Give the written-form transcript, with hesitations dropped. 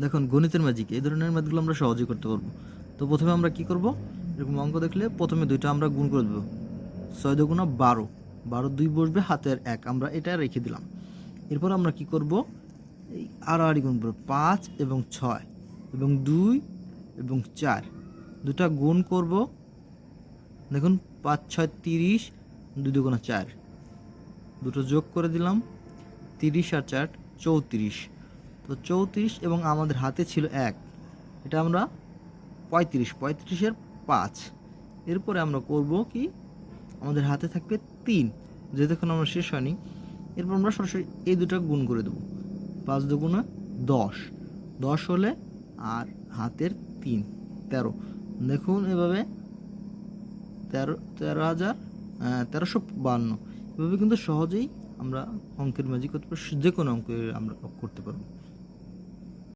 দেখুন গণিতের ম্যাজিক এই ধরনের ম্যাথগুলো আমরা সহজেই করতে পারবো। তো প্রথমে আমরা কি করব, এরকম অঙ্ক দেখলে প্রথমে দুইটা আমরা গুণ করে দেবো। 6 দুগুণা 12, 12 2 বসবে হাতের 1, আমরা এটা রেখে দিলাম। এরপর আমরা কি করব, এই আড়াআড়ি গুণ করব 5 এবং 6 এবং 2 এবং 4, দুটা গুণ করব। দেখুন 5 6 30, 2 দুগুণা 4, দুটো যোগ করে দিলাম 30 আর 4 34। তো 34 এবং আমাদের হাতে ছিল 1, এটা আমরা 35, 35-এর 5। এরপরে আমরা করব কি, আমাদের হাতে থাকবে 3, যেহেতু এখন আমরা শেষ হয়নি। এরপর আমরা সরাসরি এই দুটো গুণ করে দেবো। 5 দুগুণা 10, 10 হলে আর হাতের 3 13। দেখুন এভাবে 13,52। এভাবে কিন্তু সহজেই আমরা অঙ্কের ম্যাজিক করতে পারবো, যে কোনো অঙ্কে আমরা করতে পারবো।